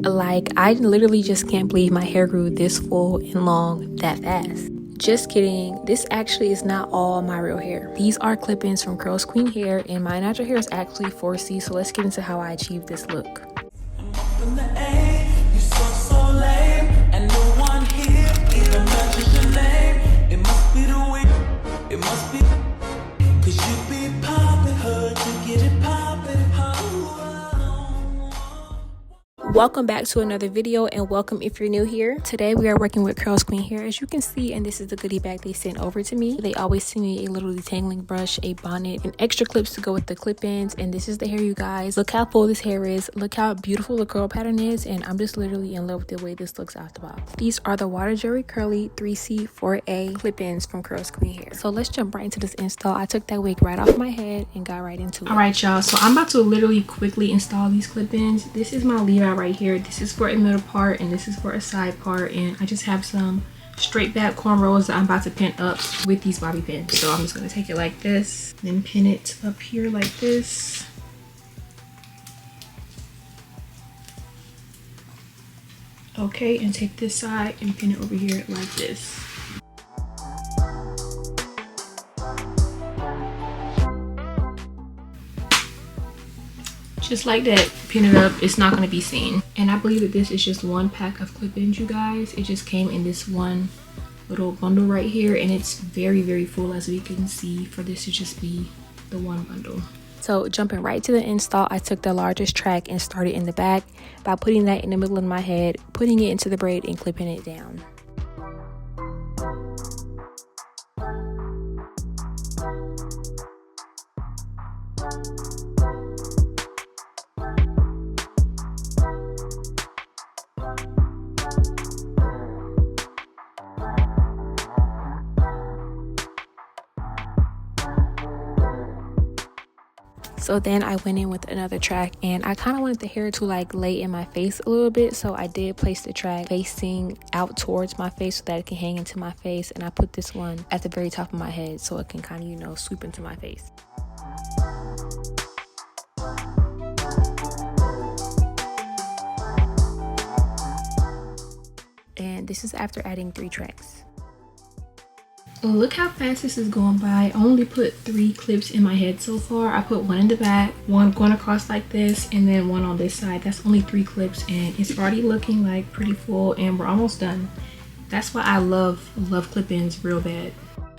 Like, I literally just can't believe my hair grew this full and long that fast. Just kidding, this actually is not all my real hair. These are clip-ins from Curls Queen hair, and my natural hair is actually 4C, so let's get into how I achieved this look. Welcome back to another video, and welcome if you're new here. Today we are working with Curls Queen hair, as you can see, and this is the goodie bag they sent over to me. They always send me a little detangling brush, a bonnet, and extra clips to go with the clip-ins, and this is the hair, you guys. Look how full this hair is, look how beautiful the curl pattern is, and I'm just literally in love with the way this looks out the box. These are the Water Jelly Curly 3C 4A clip-ins from Curls Queen hair. So let's jump right into this install. I took that wig right off my head and got right into it. Alright y'all, so I'm about to literally quickly install these clip-ins. This is my leave out right here. This is for a middle part and this is for a side part, and I just have some straight back cornrows that I'm about to pin up with these bobby pins. So I'm just going to take it like this, then pin it up here like this. Okay, and take this side and pin it over here like this. Just like that, pin it up, it's not going to be seen. And I believe that this is just one pack of clip-ins, you guys. It just came in this one little bundle right here, and it's very full, as we can see, for this to just be the one bundle. So jumping right to the install, I took the largest track and started in the back by putting that in the middle of my head, putting it into the braid and clipping it down. So then I went in with another track, and I kind of wanted the hair to like lay in my face a little bit, so I did place the track facing out towards my face so that it can hang into my face, and I put this one at the very top of my head so it can kind of, you know, swoop into my face. And this is after adding 3 tracks. Look how fast this is going by. I only put 3 clips in my head so far. I put one in the back, one going across like this, and then one on this side. That's only 3 clips, and it's already looking like pretty full, and we're almost done. That's why I love clip-ins real bad.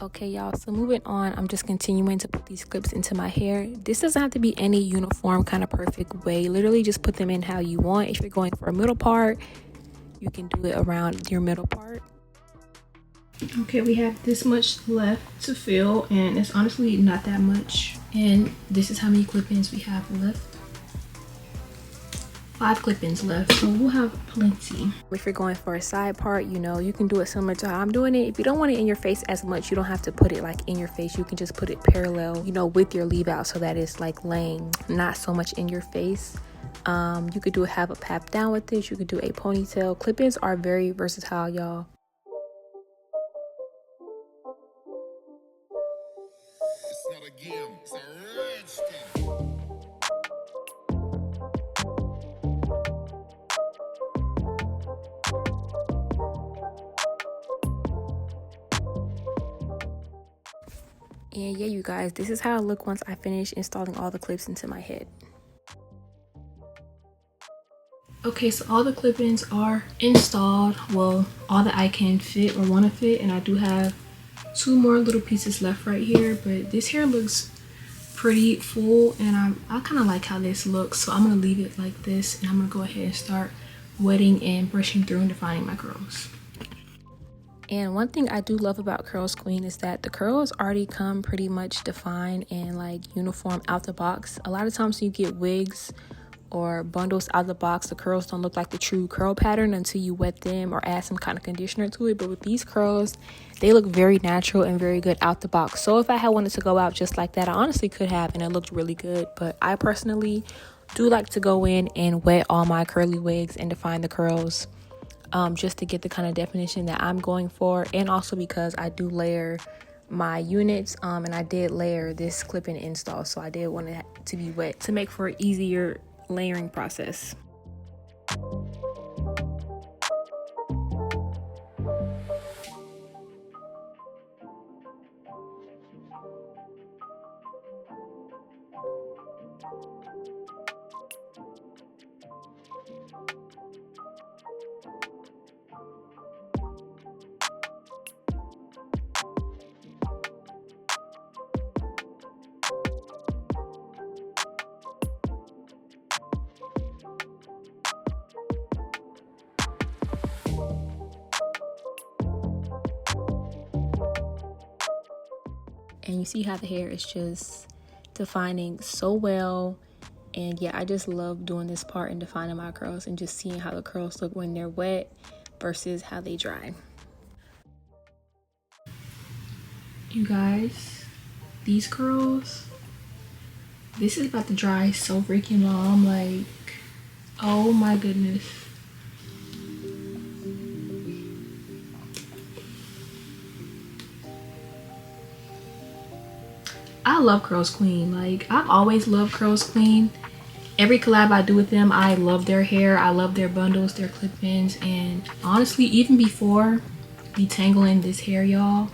Okay y'all, so moving on, I'm just continuing to put these clips into my hair. This doesn't have to be any uniform kind of perfect way. Literally just put them in how you want. If you're going for a middle part, you can do it around your middle part. Okay, we have this much left to fill, and it's honestly not that much. And this is how many clip-ins we have left. 5 clip-ins left, so we'll have plenty. If you're going for a side part, you know, you can do it similar to how I'm doing it. If you don't want it in your face as much, you don't have to put it like in your face. You can just put it parallel, you know, with your leave out, so that it's like laying not so much in your face. You could have a pat down with this. You could do a ponytail. Clip-ins are very versatile, y'all. And yeah, you guys, this is how I look once I finish installing all the clips into my head. Okay, so all the clip-ins are installed. Well, all that I can fit or want to fit, and I do have 2 more little pieces left right here, but this hair looks pretty full, and I kind of like how this looks, so I'm going to leave it like this, and I'm going to go ahead and start wetting and brushing through and defining my curls. And one thing I do love about Curls Queen is that the curls already come pretty much defined and like uniform out the box. A lot of times when you get wigs or bundles out of the box, the curls don't look like the true curl pattern until you wet them or add some kind of conditioner to it. But with these curls, they look very natural and very good out the box. So if I had wanted to go out just like that, I honestly could have, and it looked really good. But I personally do like to go in and wet all my curly wigs and define the curls, just to get the kind of definition that I'm going for, and also because I do layer my units, and I did layer this clip-in install, so I did want it to be wet to make for an easier layering process. And you see how the hair is just defining so well. And yeah, I just love doing this part and defining my curls and just seeing how the curls look when they're wet versus how they dry. You guys, these curls, this is about to dry so freaking long. Like, oh my goodness. I love CURLSQUEEN. Like, I've always loved CURLSQUEEN. Every collab I do with them, I love their hair, I love their bundles, their clip-ins, and honestly, even before detangling this hair, y'all,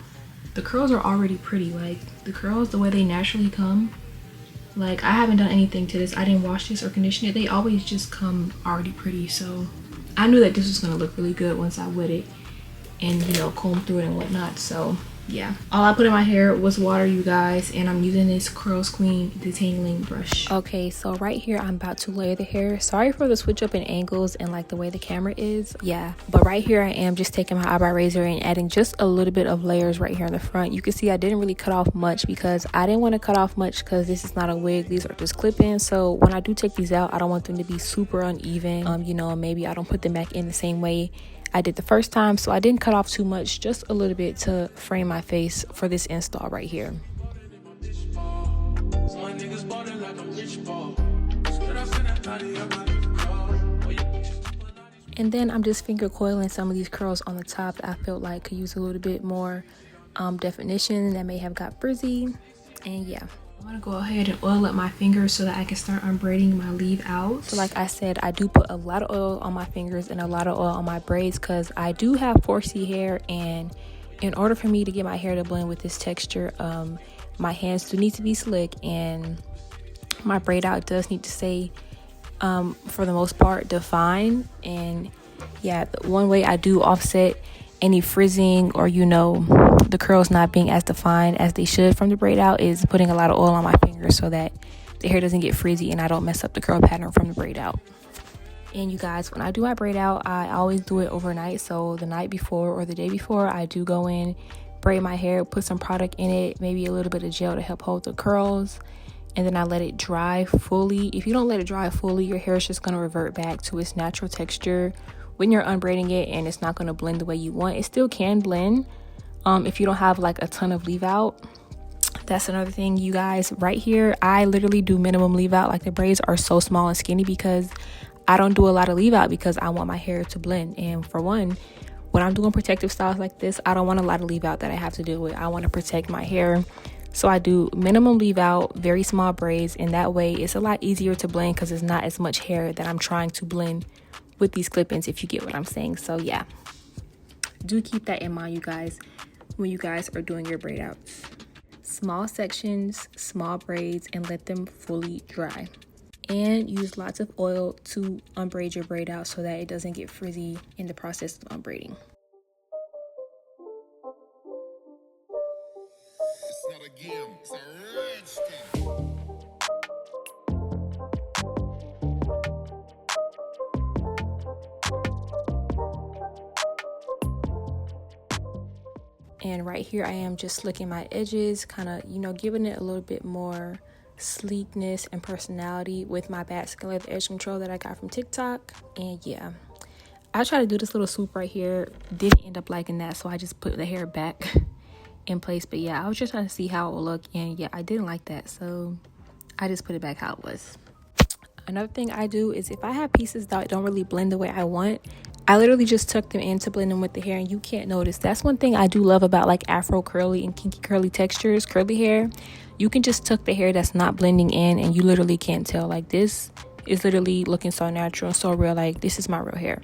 the curls are already pretty. Like, the curls, the way they naturally come, like, I haven't done anything to this. I didn't wash this or condition it. They always just come already pretty. So I knew that this was gonna look really good once I wet it and, you know, comb through it and whatnot. So yeah, all I put in my hair was water, you guys, and I'm using this CURLSQUEEN detangling brush. Okay, so right here I'm about to layer the hair. Sorry for the switch up in angles and like the way the camera is. Yeah, but right here I am just taking my eyebrow razor and adding just a little bit of layers right here in the front. You can see I didn't really cut off much because I didn't want to cut off much because this is not a wig, these are just clip-ins. So when I do take these out, I don't want them to be super uneven. You know, maybe I don't put them back in the same way I did the first time, so I didn't cut off too much, just a little bit to frame my face for this install right here. And then I'm just finger coiling some of these curls on the top that I felt like could use a little bit more definition that may have got frizzy. And yeah, I'm gonna go ahead and oil up my fingers so that I can start unbraiding my leave out. So like I said, I do put a lot of oil on my fingers and a lot of oil on my braids because I do have 4C hair, and in order for me to get my hair to blend with this texture, my hands do need to be slick and my braid out does need to stay for the most part defined. And yeah, one way I do offset any frizzing or, you know, the curls not being as defined as they should from the braid out is putting a lot of oil on my fingers so that the hair doesn't get frizzy and I don't mess up the curl pattern from the braid out. And you guys, when I do my braid out, I always do it overnight. So the night before or the day before, I do go in, braid my hair, put some product in it, maybe a little bit of gel to help hold the curls, and then I let it dry fully. If you don't let it dry fully, your hair is just going to revert back to its natural texture when you're unbraiding it, and it's not going to blend the way you want. It still can blend if you don't have like a ton of leave out. That's another thing, you guys. Right here, I literally do minimum leave out. Like, the braids are so small and skinny because I don't do a lot of leave out because I want my hair to blend. And for one, when I'm doing protective styles like this, I don't want a lot of leave out that I have to deal with. I want to protect my hair. So I do minimum leave out, very small braids, and that way it's a lot easier to blend because it's not as much hair that I'm trying to blend with these clip-ins, if you get what I'm saying. So yeah, do keep that in mind, you guys, when you guys are doing your braid outs. Small sections, small braids, and let them fully dry. And use lots of oil to unbraid your braid out so that it doesn't get frizzy in the process of unbraiding. It's not a game, it's a rich thing. And right here I am just slicking my edges, kind of, you know, giving it a little bit more sleekness and personality with my basket leather edge control that I got from TikTok. And yeah, I tried to do this little swoop right here, didn't end up liking that, so I just put the hair back in place. But yeah, I was just trying to see how it would look, and yeah, I didn't like that, so I just put it back how it was. Another thing I do is if I have pieces that don't really blend the way I want, I literally just tuck them in to blend them with the hair, and you can't notice. That's one thing I do love about like afro curly and kinky curly textures, curly hair. You can just tuck the hair that's not blending in and you literally can't tell. Like, this is literally looking so natural and so real. Like, this is my real hair.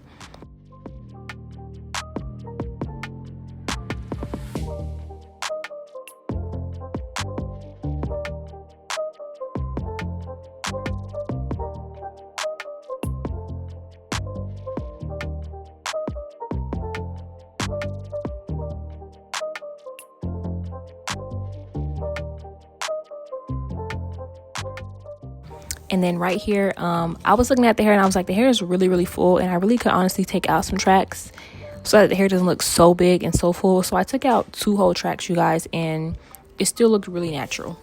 And then right here, I was looking at the hair and I was like, the hair is really, really full, and I really could honestly take out some tracks so that the hair doesn't look so big and so full. So I took out 2 whole tracks, you guys, and it still looked really natural.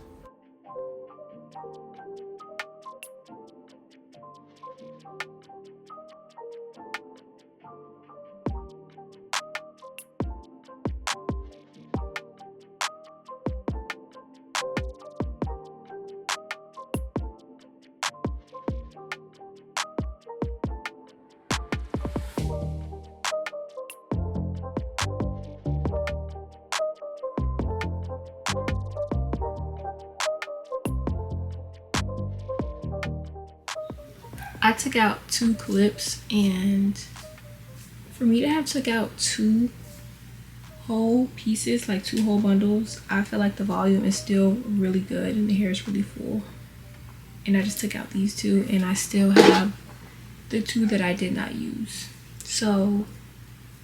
I took out 2 clips, and for me to have took out 2 whole pieces, like 2 whole bundles, I feel like the volume is still really good and the hair is really full. And I just took out these 2, and I still have the 2 that I did not use. So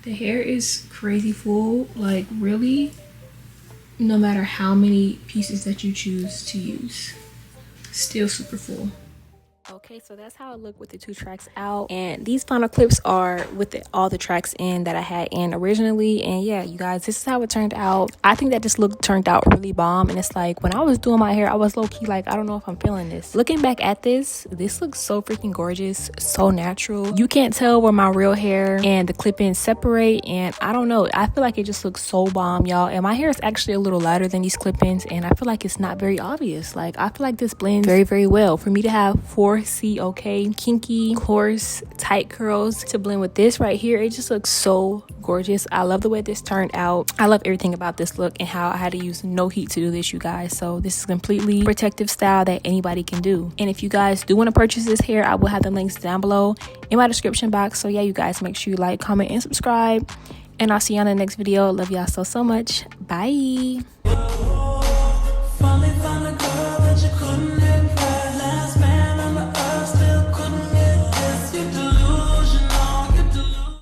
the hair is crazy full, like really, no matter how many pieces that you choose to use, still super full. Okay, so that's how it looked with the 2 tracks out, and these final clips are with all the tracks in that I had in originally. And yeah, you guys, this is how it turned out. I think that this look turned out really bomb, and it's like when I was doing my hair, I was low-key like, I don't know if I'm feeling this. Looking back at this looks so freaking gorgeous, so natural. You can't tell where my real hair and the clip-ins separate, and I don't know, I feel like it just looks so bomb, y'all. And my hair is actually a little lighter than these clip-ins, and I feel like it's not very obvious. Like, I feel like this blends very, very well. For me to have 4 CURLSQUEEN kinky, coarse, tight curls to blend with this right here, it just looks so gorgeous. I love the way this turned out. I love everything about this look and how I had to use no heat to do this, you guys. So this is completely protective style that anybody can do. And if you guys do want to purchase this hair, I will have the links down below in my description box. So yeah, you guys, make sure you like, comment, and subscribe, and I'll see you on the next video. Love y'all so much. Bye.